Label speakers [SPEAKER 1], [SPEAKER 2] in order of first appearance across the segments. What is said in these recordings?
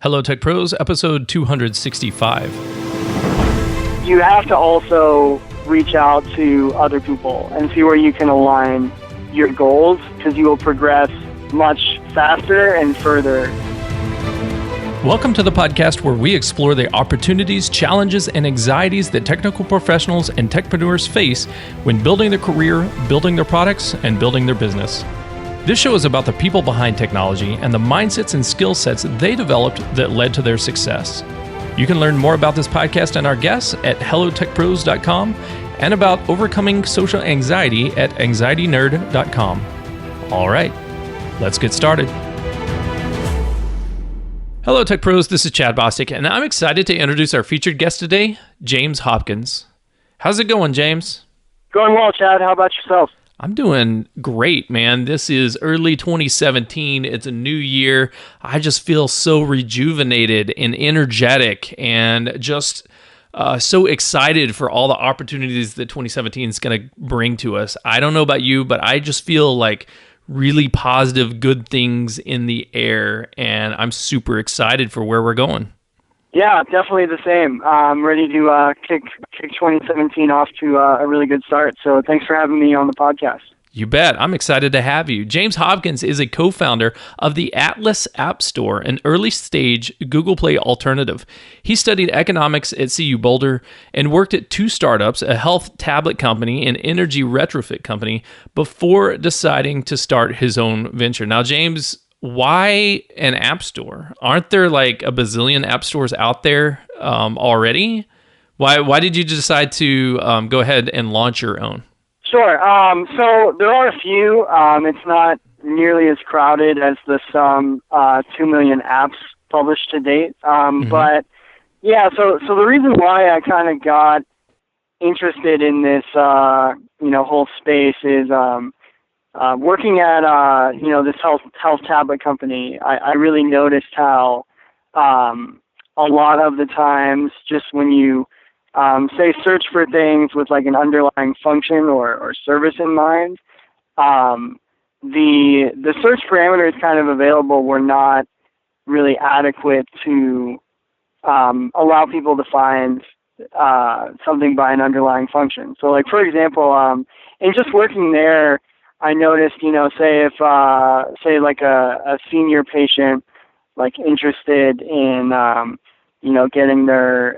[SPEAKER 1] Hello Tech Pros, episode 265.
[SPEAKER 2] You have to also reach out to other people and see where you can align your goals, because you will progress much faster and further.
[SPEAKER 1] Welcome to the podcast where we explore the opportunities, challenges, and anxieties that technical professionals and techpreneurs face when building their career, building their products, and building their business. This show is about the people behind technology and the mindsets and skill sets they developed that led to their success. You can learn more about this podcast and our guests at hellotechpros.com and about overcoming social anxiety at anxietynerd.com. All right, let's get started. Hello Tech Pros, this is Chad Bostic, and I'm excited to introduce our featured guest today, James Hopkins. How's it going, James?
[SPEAKER 2] Going well, Chad. How about yourself?
[SPEAKER 1] I'm doing great, man. This is early 2017. It's a new year. I just feel so rejuvenated and energetic and just so excited for all the opportunities that 2017 is going to bring to us. I don't know about you, but I just feel like really positive, good things in the air, and I'm super excited for where we're going.
[SPEAKER 2] Yeah, definitely the same. I'm ready to kick 2017 off to a really good start. So thanks for having me on the podcast.
[SPEAKER 1] You bet. I'm excited to have you. James Hopkins is a co-founder of the Atlas App Store, an early-stage Google Play alternative. He studied economics at CU Boulder and worked at two startups, a health tablet company and energy retrofit company, before deciding to start his own venture. Now, James, why an app store? Aren't there like a bazillion app stores out there already? Why did you decide to go ahead and launch your own?
[SPEAKER 2] Sure. So there are a few. It's not nearly as crowded as the 2 million apps published to date. But yeah, so the reason why I kind of got interested in this, whole space is working at, this health tablet company. I really noticed how a lot of the times, just when you say search for things with like an underlying function or service in mind, the search parameters kind of available were not really adequate to allow people to find something by an underlying function. So like, for example, in just working there, I noticed, say if like a senior patient like interested in getting their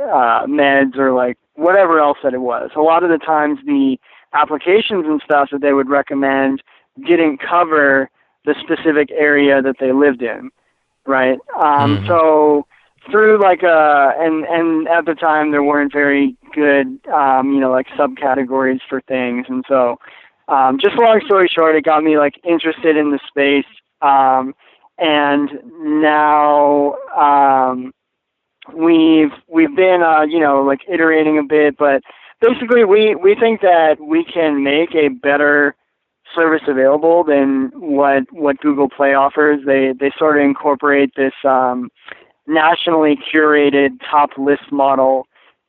[SPEAKER 2] meds or like whatever else that it was. A lot of the times the applications and stuff that they would recommend didn't cover the specific area that they lived in, right? So through like and at the time there weren't very good, like subcategories for things. And so just long story short, it got me like interested in the space. And now we've been like iterating a bit, but basically we think that we can make a better service available than what Google Play offers. They sort of incorporate this nationally curated top list model,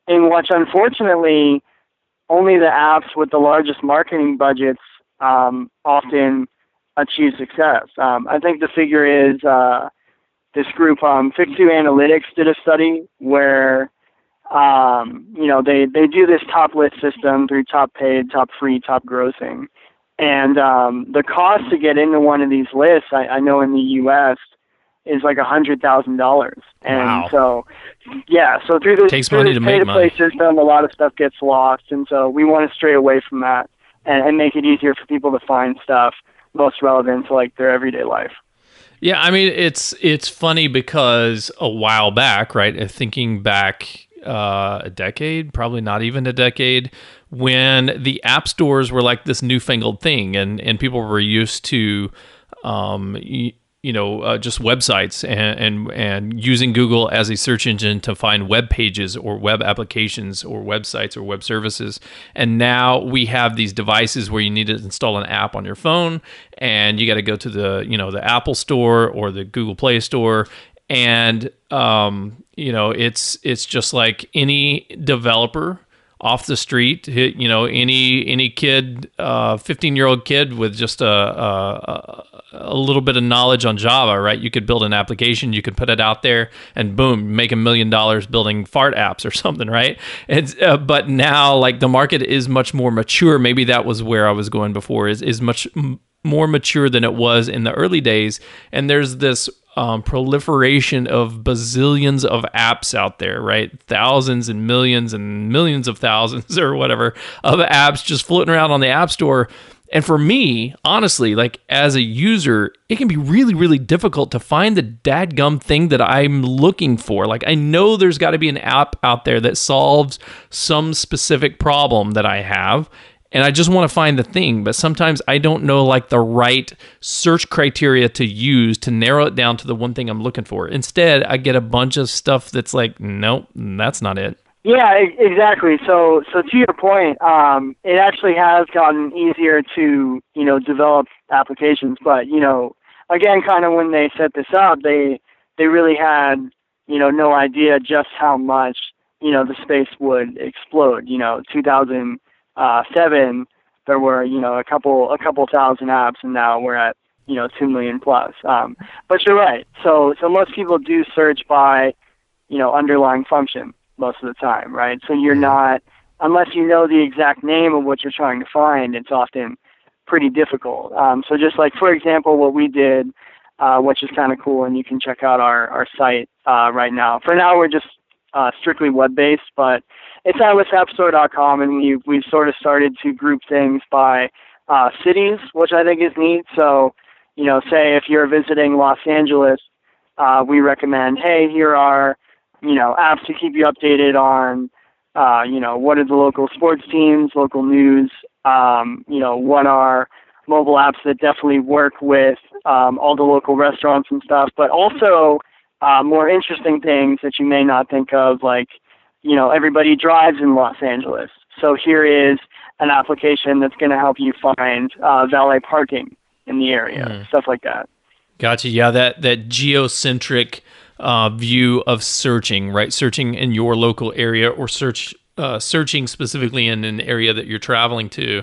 [SPEAKER 2] in which unfortunately only the apps with the largest marketing budgets often achieve success. I think the figure is this group, Fix2 Analytics, did a study where, they do this top list system through top paid, top free, top grossing. And the cost to get into one of these lists, I know in the U.S., is like $100,000. And
[SPEAKER 1] wow.
[SPEAKER 2] So through this pay-to-play system, a lot of stuff gets lost. And so we want to stray away from that and make it easier for people to find stuff most relevant to like their everyday life.
[SPEAKER 1] Yeah, I mean, it's funny because a while back, right, thinking back a decade, probably not even a decade, when the app stores were like this newfangled thing and people were used to, just websites and using Google as a search engine to find web pages or web applications or websites or web services. And now we have these devices where you need to install an app on your phone, and you got to go to the Apple Store or the Google Play Store. And, it's just like any developer off the street. Any kid, 15-year-old kid with just a little bit of knowledge on Java, right? You could build an application, you could put it out there, and boom, make $1 million building fart apps or something, right? But now, like, the market is much more mature. Maybe that was where I was going before. Is much more mature than it was in the early days, and there's this proliferation of bazillions of apps out there, right? Thousands and millions of thousands or whatever of apps just floating around on the App Store. And for me, honestly, like as a user, it can be really, really difficult to find the dadgum thing that I'm looking for. Like, I know there's got to be an app out there that solves some specific problem that I have, and I just want to find the thing, but sometimes I don't know like the right search criteria to use to narrow it down to the one thing I'm looking for. Instead, I get a bunch of stuff that's like, nope, that's not it.
[SPEAKER 2] Yeah, exactly. So to your point, it actually has gotten easier to, develop applications. But, again, kind of when they set this up, they really had, no idea just how much, the space would explode. 2007, there were, a couple thousand apps, and now we're at, 2 million plus. But you're right. So most people do search by, underlying function most of the time, right? So you're not, unless you know the exact name of what you're trying to find, it's often pretty difficult. So just like, for example, what we did, which is kind of cool, and you can check out our site right now. For now, we're just strictly web-based, but it's atlasappstore.com, and we've sort of started to group things by cities, which I think is neat. So, say if you're visiting Los Angeles, we recommend, hey, here are apps to keep you updated on, what are the local sports teams, local news, what are mobile apps that definitely work with all the local restaurants and stuff, but also more interesting things that you may not think of, like, everybody drives in Los Angeles. So here is an application that's going to help you find valet parking in the area, stuff like that.
[SPEAKER 1] Gotcha. Yeah, that geocentric view of searching, right? Searching in your local area, or searching specifically in an area that you're traveling to.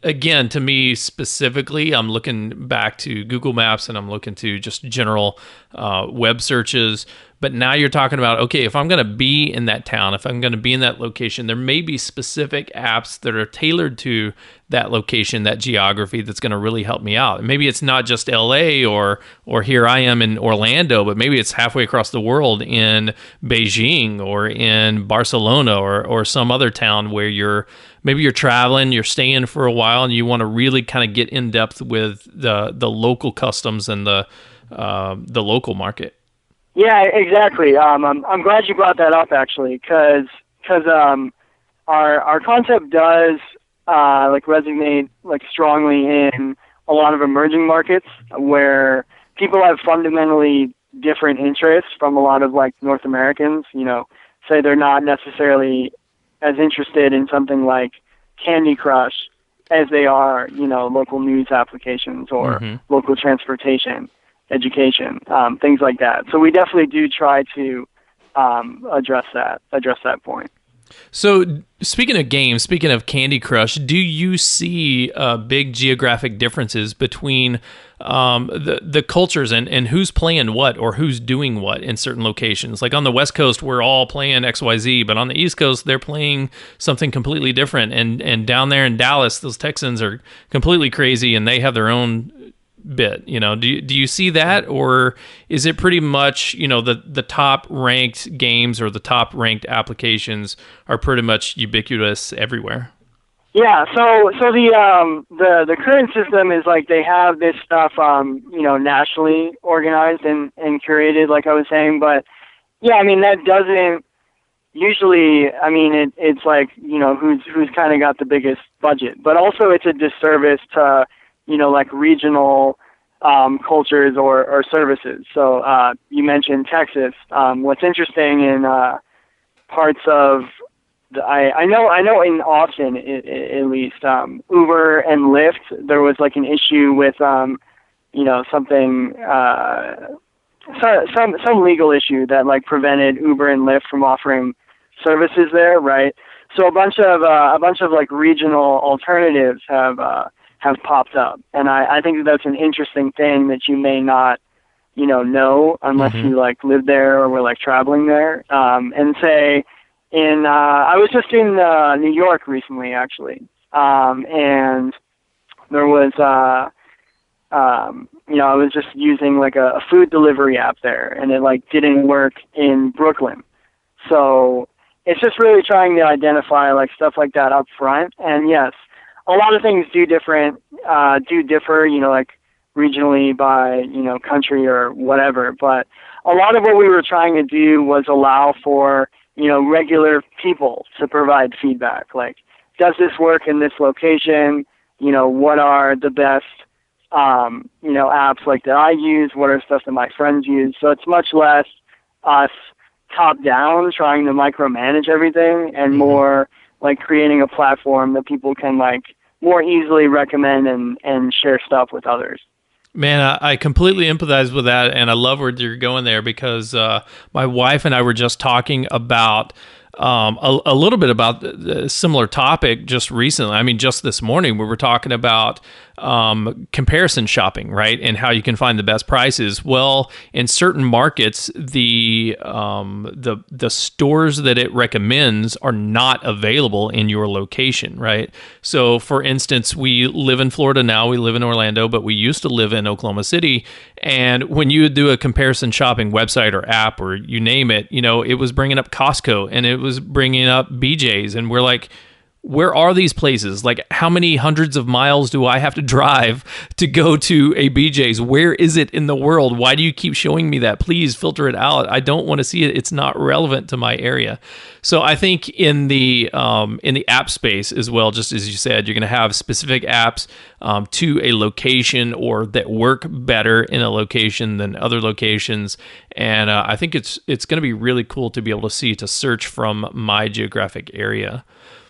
[SPEAKER 1] Again, to me specifically, I'm looking back to Google Maps, and I'm looking to just general web searches. But now you're talking about, okay, if I'm going to be in that town, if I'm going to be in that location, there may be specific apps that are tailored to that location, that geography, that's going to really help me out. Maybe it's not just LA or here I am in Orlando, but maybe it's halfway across the world in Beijing or in Barcelona or some other town where maybe you're traveling, you're staying for a while, and you want to really kind of get in depth with the local customs and the local market.
[SPEAKER 2] Yeah, exactly. I'm glad you brought that up, actually, because our concept does resonate strongly in a lot of emerging markets where people have fundamentally different interests from a lot of North Americans. Say they're not necessarily as interested in something like Candy Crush as they are, local news applications or local transportation, education, things like that. So we definitely do try to address that point.
[SPEAKER 1] So speaking of games, speaking of Candy Crush, do you see big geographic differences between the cultures and who's playing what or who's doing what in certain locations? Like on the West Coast, we're all playing XYZ, but on the East Coast, they're playing something completely different. And down there in Dallas, those Texans are completely crazy, and they have their own bit. Do you see that, or is it pretty much the top ranked games or the top ranked applications are pretty much ubiquitous everywhere?
[SPEAKER 2] Yeah, so the current system is they have this stuff nationally organized and curated, like I was saying, but yeah, I mean that doesn't usually, I mean it's who's kind of got the biggest budget, but also it's a disservice to regional cultures or services. So you mentioned Texas. What's interesting in parts of I know in Austin at least, Uber and Lyft, there was an issue with something some legal issue that prevented Uber and Lyft from offering services there, right? So a bunch of like regional alternatives have popped up, and I think that that's an interesting thing that you may not know unless you like live there or were like traveling there. And say I was just in New York recently actually, and there was I was just using like a food delivery app there, and it like didn't work in Brooklyn. So it's just really trying to identify like stuff like that up front. And yes, a lot of things do differ, like regionally by, country or whatever. But a lot of what we were trying to do was allow for, regular people to provide feedback. Like, does this work in this location? What are the best, apps like that I use? What are stuff that my friends use? So it's much less us top down trying to micromanage everything, and more like creating a platform that people can like more easily recommend and share stuff with others.
[SPEAKER 1] Man, I completely empathize with that, and I love where you're going there, because my wife and I were just talking about a little bit about the similar topic just recently. I mean, just this morning we were talking about comparison shopping, right? And how you can find the best prices. Well, in certain markets, the stores that it recommends are not available in your location, right? So, for instance, we live in Florida now. We live in Orlando, but we used to live in Oklahoma City. And when you would do a comparison shopping website or app or you name it, it was bringing up Costco and it was bringing up BJ's, and we're like, where are these places? Like, how many hundreds of miles do I have to drive to go to a BJ's? Where is it in the world? Why do you keep showing me that? Please filter it out. I don't want to see it. It's not relevant to my area. So I think in the app space as well, just as you said, you're going to have specific apps to a location, or that work better in a location than other locations. And I think it's going to be really cool to be able to search from my geographic area.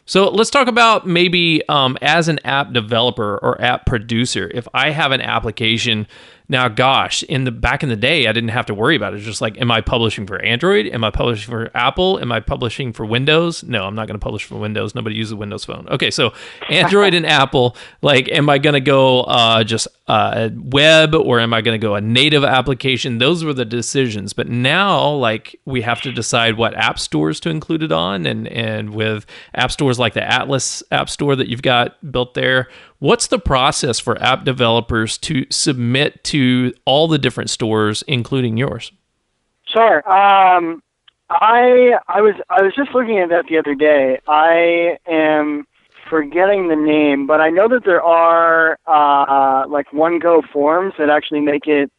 [SPEAKER 1] So let's talk about maybe as an app developer or app producer, if I have an application. Now, gosh, back in the day, I didn't have to worry about it. It's just like, am I publishing for Android? Am I publishing for Apple? Am I publishing for Windows? No, I'm not going to publish for Windows. Nobody uses a Windows phone. Okay, so Android and Apple, like, am I going to go just web, or am I going to go a native application? Those were the decisions. But now, like, we have to decide what app stores to include it on. And with app stores like the Atlas app store that you've got built there, what's the process for app developers to submit to all the different stores, including yours?
[SPEAKER 2] Sure. I was just looking at that the other day. I am forgetting the name, but I know that there are like one-go forms that actually make it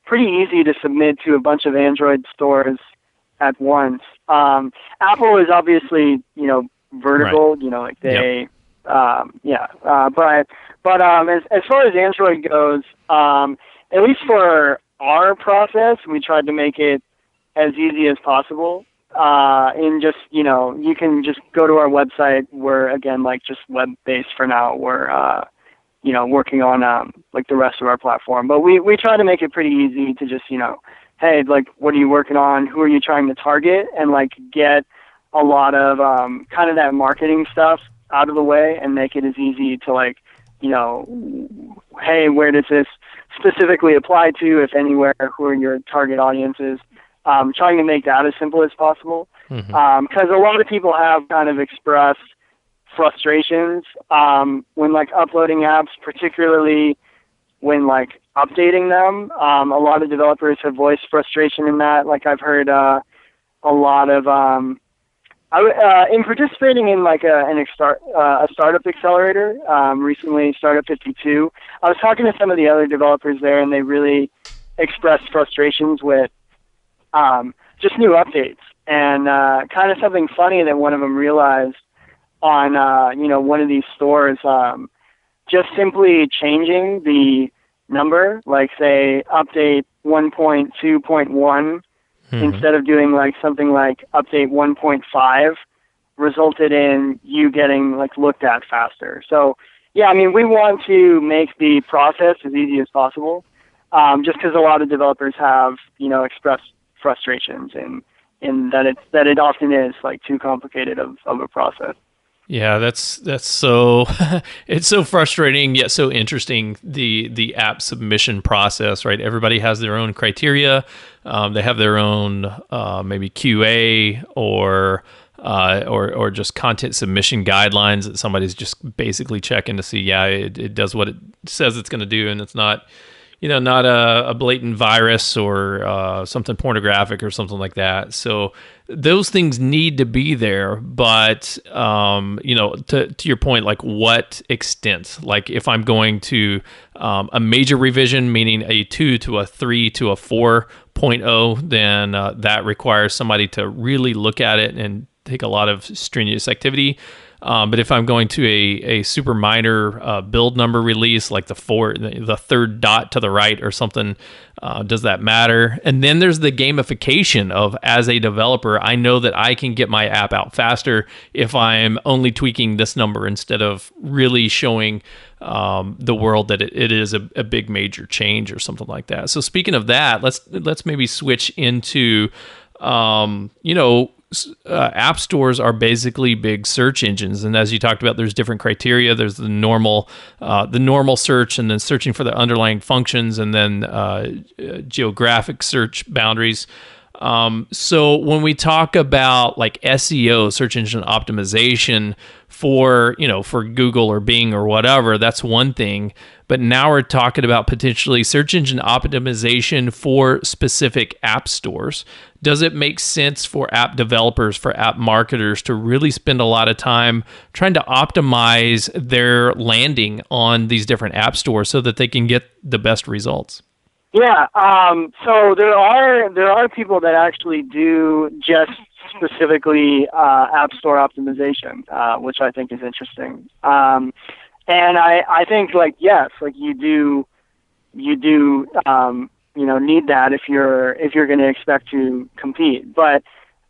[SPEAKER 2] pretty easy to submit to a bunch of Android stores at once. Apple is obviously vertical.
[SPEAKER 1] Right.
[SPEAKER 2] Like they. Yep. But as far as Android goes, at least for our process, we tried to make it as easy as possible. In just, you can just go to our website. We're, again, like just web-based for now. We're, working on, like the rest of our platform. But we try to make it pretty easy to just, hey, like, what are you working on? Who are you trying to target? And, like, get a lot of kind of that marketing stuff out of the way, and make it as easy to, like, hey, where does this specifically apply to, if anywhere, who are your target audiences? Trying to make that as simple as possible. Because a lot of people have kind of expressed frustrations when, like, uploading apps, particularly when, like, updating them. A lot of developers have voiced frustration in that. Like, I've heard a lot of in participating in like a startup accelerator recently, Startup 52. I was talking to some of the other developers there, and they really expressed frustrations with just new updates, and kind of something funny that one of them realized on one of these stores, just simply changing the number, like say update 1.2.1. Instead of doing like something like update 1.5, resulted in you getting like looked at faster. So yeah, I mean, we want to make the process as easy as possible, just because a lot of developers have expressed frustrations in that it often is like too complicated of a process.
[SPEAKER 1] Yeah, that's so it's so frustrating yet so interesting, the app submission process, right? Everybody has their own criteria. They have their own maybe QA or just content submission guidelines that somebody's just basically checking to see, it does what it says it's going to do, and it's not, not a blatant virus or something pornographic or something like that. So those things need to be there, but to your point, like what extent? Like if I'm going to a major revision, meaning a 2 to a 3 to a 4.0, then that requires somebody to really look at it and take a lot of strenuous activity. But if I'm going to a super minor build number release, like the third dot to the right or something, does that matter? And then there's the gamification of, as a developer, I know that I can get my app out faster if I'm only tweaking this number instead of really showing the world that it is a big major change or something like that. So speaking of that, let's maybe switch into app stores are basically big search engines, and as you talked about, there's different criteria. There's the normal search, and then searching for the underlying functions, and then geographic search boundaries. So when we talk about like SEO, search engine optimization for Google or Bing or whatever, that's one thing. But now we're talking about potentially search engine optimization for specific app stores. Does it make sense for app developers, for app marketers to really spend a lot of time trying to optimize their landing on these different app stores so that they can get the best results?
[SPEAKER 2] Yeah, so there are people that actually do just specifically app store optimization, which I think is interesting. And I think like yes, like you do need that if you're going to expect to compete. But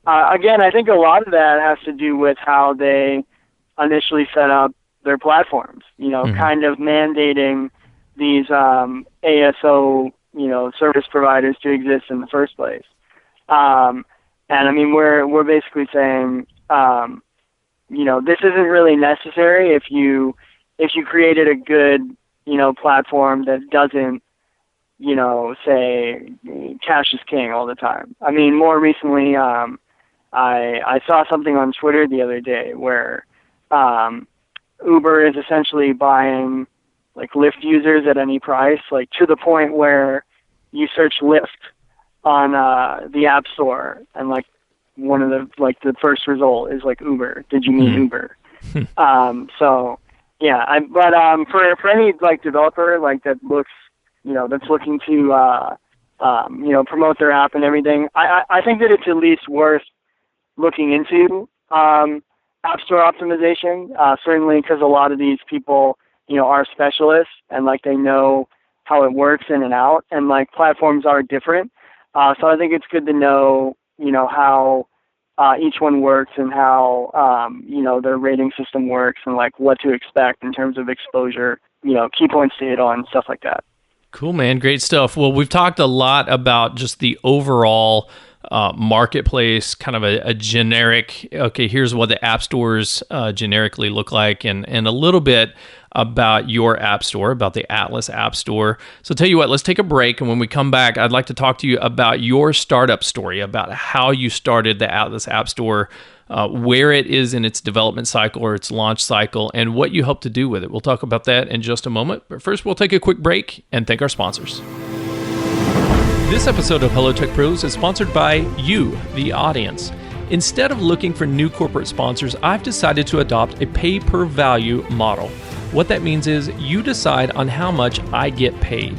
[SPEAKER 2] again, I think a lot of that has to do with how they initially set up their platforms. Kind of mandating these ASO service providers to exist in the first place. And I mean, we're basically saying, this isn't really necessary if you created a good, platform that doesn't, say cash is king all the time. I mean, more recently, I saw something on Twitter the other day where Uber is essentially buying like Lyft users at any price, like to the point where you search Lyft on the App Store and like one of the first result is like Uber. Did you mean Uber? So yeah, but for any like developer like that looks, that's looking to promote their app and everything, I think that it's at least worth looking into App Store optimization. Certainly because a lot of these people, are specialists and like they know how it works in and out, and like platforms are different. So I think it's good to know, how each one works and how, their rating system works and like what to expect in terms of exposure, key points to hit on, stuff like that.
[SPEAKER 1] Cool, man. Great stuff. Well, we've talked a lot about just the overall marketplace, kind of a generic, okay, here's what the app stores generically look like, and a little bit about your app store, about the Atlas App Store. So tell you what, let's take a break, and when we come back, I'd like to talk to you about your startup story, about how you started the Atlas App Store, where it is in its development cycle or its launch cycle, and what you hope to do with it. We'll talk about that in just a moment, but first we'll take a quick break and thank our sponsors. This episode of Hello Tech Pros is sponsored by you, the audience. Instead of looking for new corporate sponsors, I've decided to adopt a pay-per-value model. What that means is you decide on how much I get paid.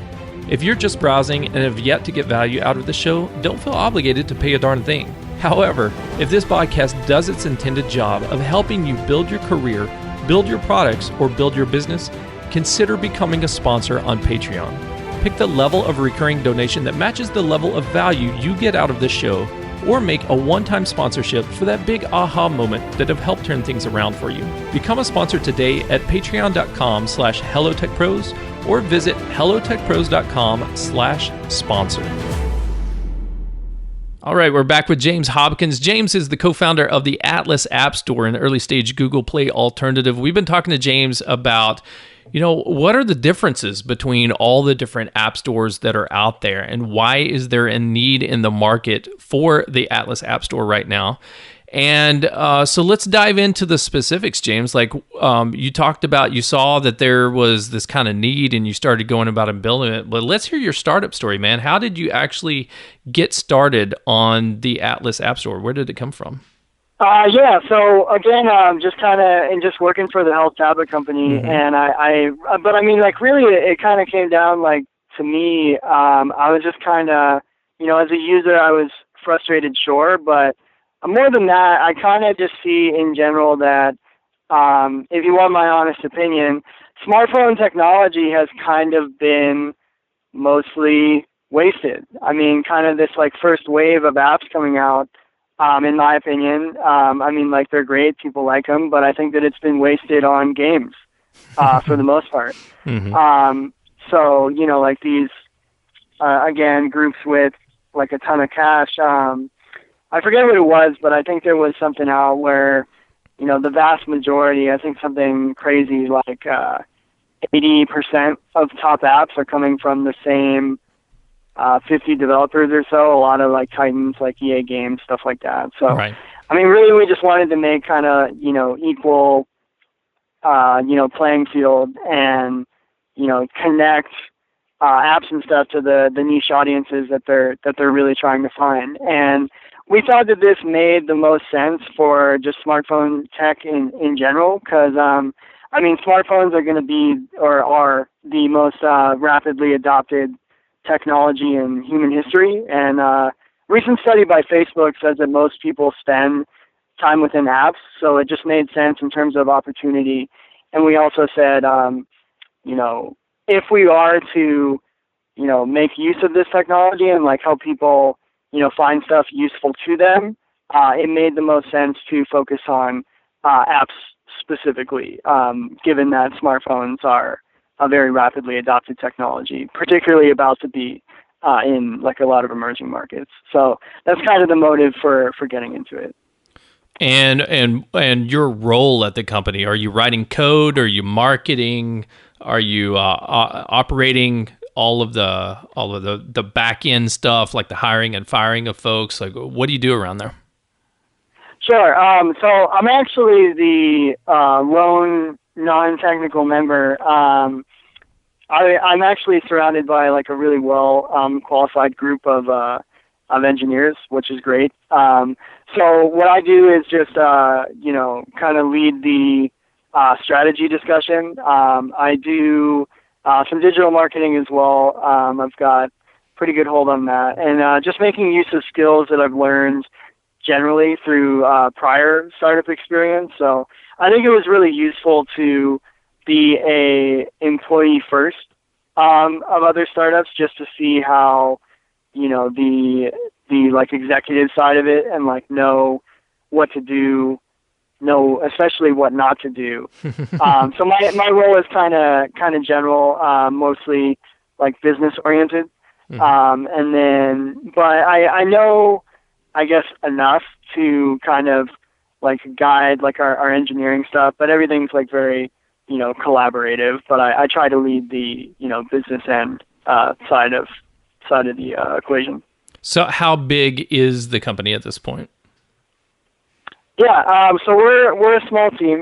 [SPEAKER 1] If you're just browsing and have yet to get value out of the show, don't feel obligated to pay a darn thing. However, if this podcast does its intended job of helping you build your career, build your products, or build your business, consider becoming a sponsor on Patreon. Pick the level of recurring donation that matches the level of value you get out of this show, or make a one-time sponsorship for that big aha moment that have helped turn things around for you. Become a sponsor today at patreon.com/hellotechpros or visit hellotechpros.com/sponsor. All right, we're back with James Hopkins. James is the co-founder of the Atlas App Store, an early-stage Google Play alternative. We've been talking to James about, what are the differences between all the different app stores that are out there, and why is there a need in the market for the Atlas App Store right now? And so let's dive into the specifics, James. Like you talked about, you saw that there was this kind of need and you started going about and building it. But let's hear your startup story, man. How did you actually get started on the Atlas App Store? Where did it come from?
[SPEAKER 2] Yeah, so again, just working for the health tablet company, and but I mean, like really, it kind of came down like to me. I was just kind of, as a user, I was frustrated, sure, but more than that, I kind of just see in general that, if you want my honest opinion, smartphone technology has kind of been mostly wasted. I mean, kind of this like first wave of apps coming out, in my opinion, I mean, like they're great, people like them, but I think that it's been wasted on games, for the most part. So, like these, again, groups with like a ton of cash, I forget what it was, but I think there was something out where, the vast majority, I think something crazy like 80% of top apps are coming from the same 50 developers or so, a lot of like titans like EA Games, stuff like that. So, right. I mean, really we just wanted to make kind of, equal, playing field and, connect apps and stuff to the niche audiences that they're really trying to find. And we thought that this made the most sense for just smartphone tech in general, because, I mean, smartphones are going to be, or are the most rapidly adopted technology in human history. And a recent study by Facebook says that most people spend time within apps, so it just made sense in terms of opportunity. And we also said, if we are to, make use of this technology and like help people, find stuff useful to them, it made the most sense to focus on apps specifically, given that smartphones are a very rapidly adopted technology, particularly about to be in like a lot of emerging markets. So that's kind of the motive for getting into it.
[SPEAKER 1] And your role at the company, are you writing code? Are you marketing? Are you operating all of the back end stuff, like the hiring and firing of folks? Like, what do you do around there?
[SPEAKER 2] Sure. So I'm actually the lone non-technical member. I'm actually surrounded by like a really well qualified group of engineers, which is great. So what I do is just kind of lead the strategy discussion. I do some digital marketing as well. I've got pretty good hold on that, and just making use of skills that I've learned generally through prior startup experience. So I think it was really useful to be a employee first of other startups, just to see how, the like executive side of it, and like know what to do, know especially what not to do. So my role is kind of general, mostly like business oriented. And then, but I know, I guess, enough to kind of like guide like our engineering stuff, but everything's like very, collaborative, but I try to lead the, business end side of the equation.
[SPEAKER 1] So how big is the company at this point?
[SPEAKER 2] Yeah, so we're a small team.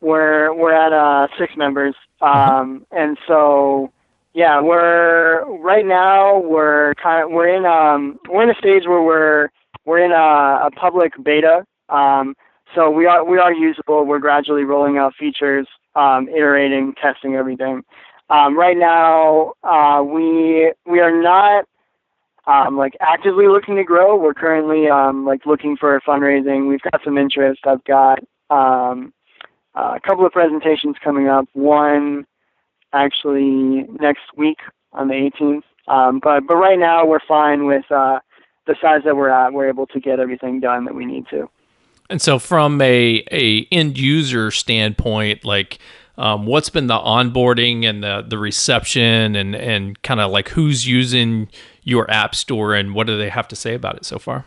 [SPEAKER 2] We're at 6 members. And so yeah, we're in a stage where we're in a public beta. So we are usable. We're gradually rolling out features, iterating, testing everything. Right now, we are not like actively looking to grow. We're currently like looking for fundraising. We've got some interest. I've got a couple of presentations coming up. One actually next week on the 18th. But right now we're fine with the size that we're at. We're able to get everything done that we need to.
[SPEAKER 1] And so from a end user standpoint, like What's been the onboarding and the reception and kind of like who's using your app store and what do they have to say about it so far?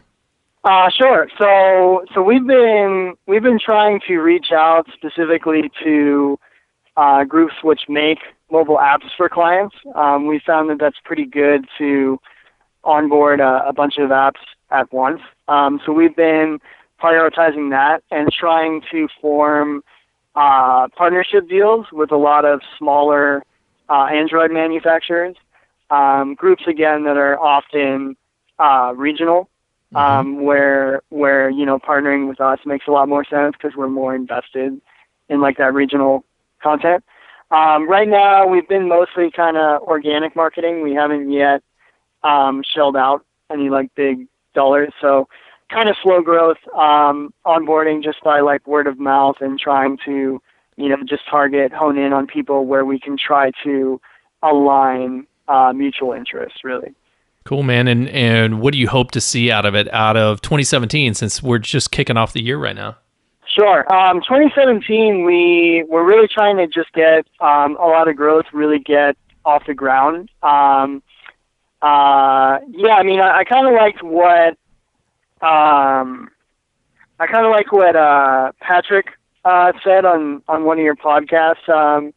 [SPEAKER 2] Sure. So we've been trying to reach out specifically to groups which make mobile apps for clients. We found that that's pretty good to onboard a bunch of apps at once. So we've been prioritizing that and trying to form partnership deals with a lot of smaller Android manufacturers, groups again that are often regional, where partnering with us makes a lot more sense because we're more invested in like that regional content. Right now, we've been mostly kind of organic marketing. We haven't yet shelled out any like big dollars, so kind of slow growth onboarding just by like word of mouth and trying to just hone in on people where we can try to align mutual interests, really.
[SPEAKER 1] Cool, man. And what do you hope to see out of it, out of 2017, since we're just kicking off the year right now?
[SPEAKER 2] Sure. 2017, we're really trying to just get a lot of growth, really get off the ground. I kind of liked what Patrick said on one of your podcasts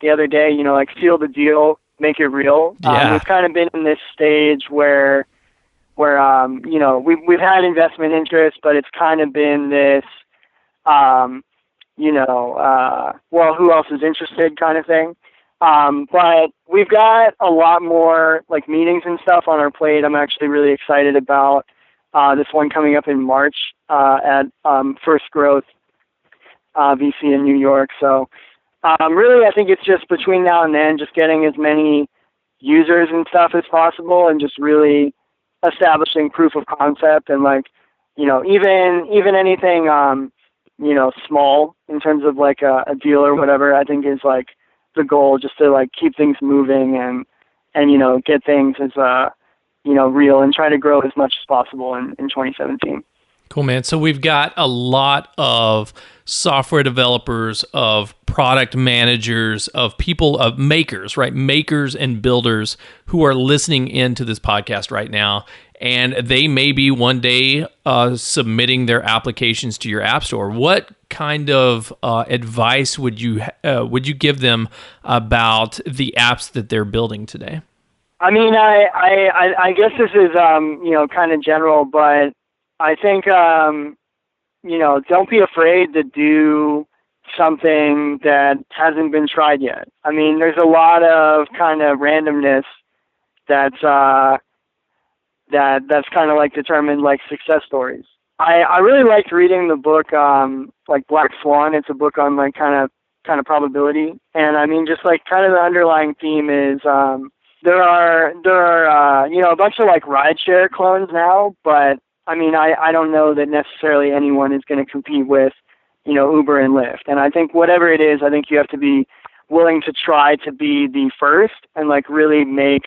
[SPEAKER 2] the other day. Like seal the deal, make it real.
[SPEAKER 1] Yeah.
[SPEAKER 2] We've kind of been in this stage where we've had investment interest, but it's kind of been this well, who else is interested kind of thing. But we've got a lot more like meetings and stuff on our plate. I'm actually really excited about this one coming up in March at First Growth VC in New York. So really, I think it's just between now and then, just getting as many users and stuff as possible, and just really establishing proof of concept, and like even anything small in terms of like a deal or whatever, I think is like the goal, just to like keep things moving and get things as real and try to grow as much as possible in 2017.
[SPEAKER 1] Cool, man. So we've got a lot of software developers, of product managers, of people, of makers, right? Makers and builders who are listening into this podcast right now. And they may be one day submitting their applications to your app store. What kind of advice would you give them about the apps that they're building today?
[SPEAKER 2] I mean, I guess this is kind of general, but I think don't be afraid to do something that hasn't been tried yet. I mean, there's a lot of kind of randomness that's kind of like determined like success stories. I really liked reading the book like Black Swan. It's a book on like kind of probability, and I mean just like kind of the underlying theme is there are a bunch of like rideshare clones now, but I mean I don't know that necessarily anyone is going to compete with Uber and Lyft. And I think whatever it is, I think you have to be willing to try to be the first and like really make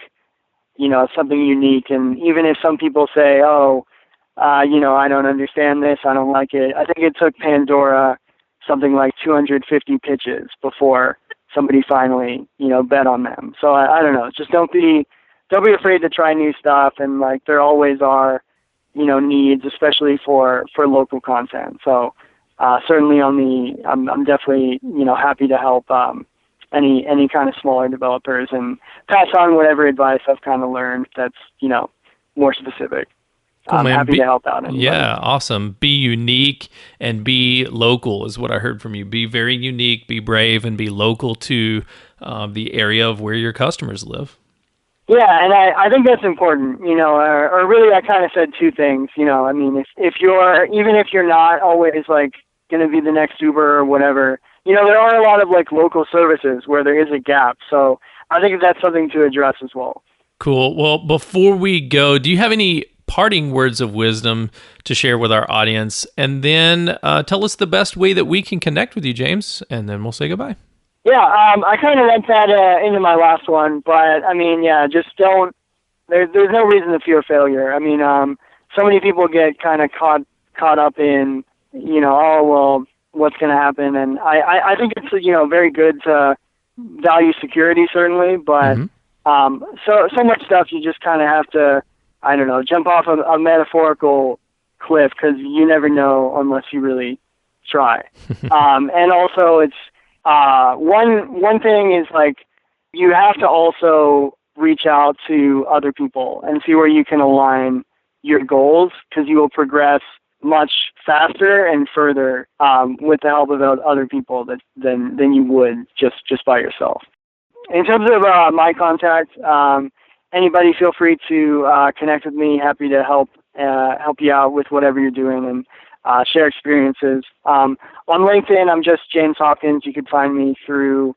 [SPEAKER 2] something unique. And even if some people say, I don't understand this, I don't like it, I think it took Pandora something like 250 pitches before somebody finally, bet on them. So I don't know, just don't be afraid to try new stuff. And like, there always are, needs, especially for local content. So certainly I'm definitely, happy to help any kind of smaller developers and pass on whatever advice I've kind of learned that's, more specific.
[SPEAKER 1] Cool,
[SPEAKER 2] I'm happy to help out anybody.
[SPEAKER 1] Yeah, awesome. Be unique and be local is what I heard from you. Be very unique, be brave, and be local to the area of where your customers live.
[SPEAKER 2] Yeah, and I think that's important, or really I kind of said two things, I mean, if you're not always like going to be the next Uber or whatever, there are a lot of like local services where there is a gap. So I think that's something to address as well.
[SPEAKER 1] Cool. Well, before we go, do you have any parting words of wisdom to share with our audience? And then tell us the best way that we can connect with you, James, and then we'll say goodbye.
[SPEAKER 2] Yeah, I kind of went that into my last one, but I mean, yeah, just don't. There's no reason to fear failure. I mean, so many people get kind of caught up in, what's going to happen. And I think it's, very good to value security, certainly, but so much stuff you just kind of have to, I don't know, jump off a metaphorical cliff, because you never know unless you really try. And also it's one thing is, like, you have to also reach out to other people and see where you can align your goals, because you will progress much faster and further with the help of other people than you would just by yourself. In terms of my contact, anybody feel free to connect with me. Happy to help you out with whatever you're doing and share experiences. On LinkedIn, I'm just James Hopkins. You can find me through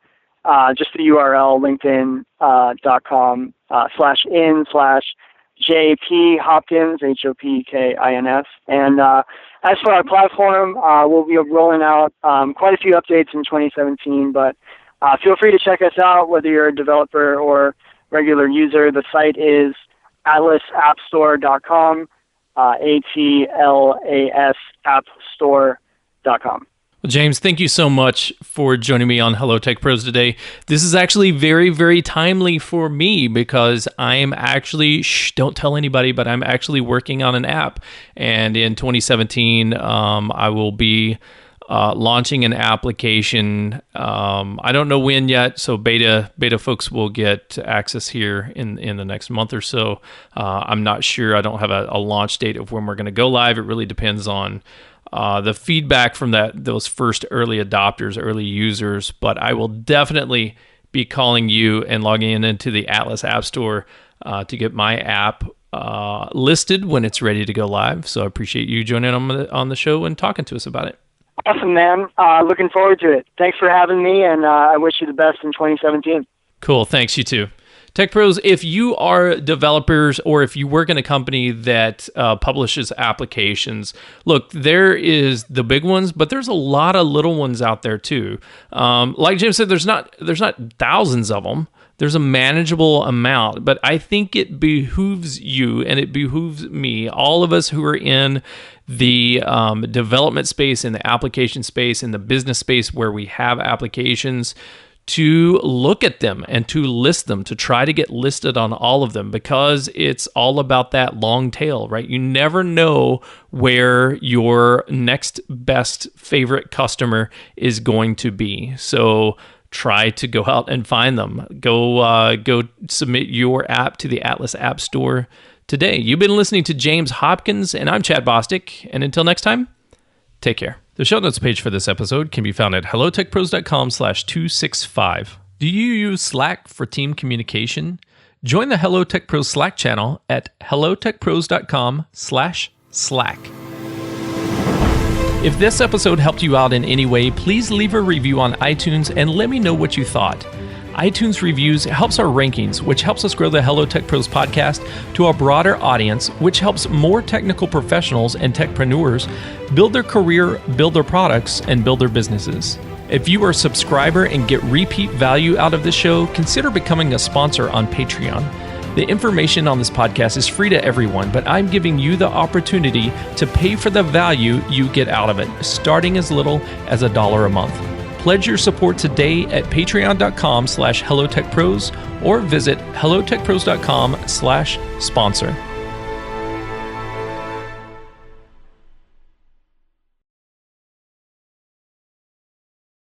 [SPEAKER 2] just the URL, linkedin.com /in/JP Hopkins, Hopkins. And as for our platform, we'll be rolling out quite a few updates in 2017, but feel free to check us out, whether you're a developer or regular user. The site is atlasappstore.com, ATLAS appstore.com.
[SPEAKER 1] Well, James, thank you so much for joining me on Hello Tech Pros today. This is actually very, very timely for me, because I'm actually, don't tell anybody, but I'm actually working on an app. And in 2017, I will be launching an application. I don't know when yet, so beta folks will get access here in the next month or so. I'm not sure. I don't have a launch date of when we're going to go live. It really depends on the feedback from those first early adopters, early users. But I will definitely be calling you and logging into the Atlas App Store to get my app listed when it's ready to go live. So I appreciate you joining on the show and talking to us about it.
[SPEAKER 2] Awesome, man. Looking forward to it. Thanks for having me, and I wish you the best in 2017.
[SPEAKER 1] Cool. Thanks, you too. Tech Pros, if you are developers or if you work in a company that publishes applications, look, there is the big ones, but there's a lot of little ones out there too. Like Jim said, there's not thousands of them. There's a manageable amount, but I think it behooves you and it behooves me, all of us who are in the development space, in the application space, in the business space where we have applications, to look at them and to list them, to try to get listed on all of them, because it's all about that long tail, right? You never know where your next best favorite customer is going to be. So try to go out and find them. Go submit your app to the Atlas App Store today. You've been listening to James Hopkins, and I'm Chad Bostic. And until next time, take care. The show notes page for this episode can be found at hellotechpros.com/265. Do you use Slack for team communication? Join the Hello Tech Pros Slack channel at hellotechpros.com/Slack. If this episode helped you out in any way, please leave a review on iTunes and let me know what you thought. iTunes reviews helps our rankings, which helps us grow the Hello Tech Pros podcast to a broader audience, which helps more technical professionals and techpreneurs build their career, build their products, and build their businesses. If you are a subscriber and get repeat value out of this show, consider becoming a sponsor on Patreon. The information on this podcast is free to everyone, but I'm giving you the opportunity to pay for the value you get out of it, starting as little as $1 a month. Pledge your support today at patreon.com/hellotechpros or visit hellotechpros.com/sponsor.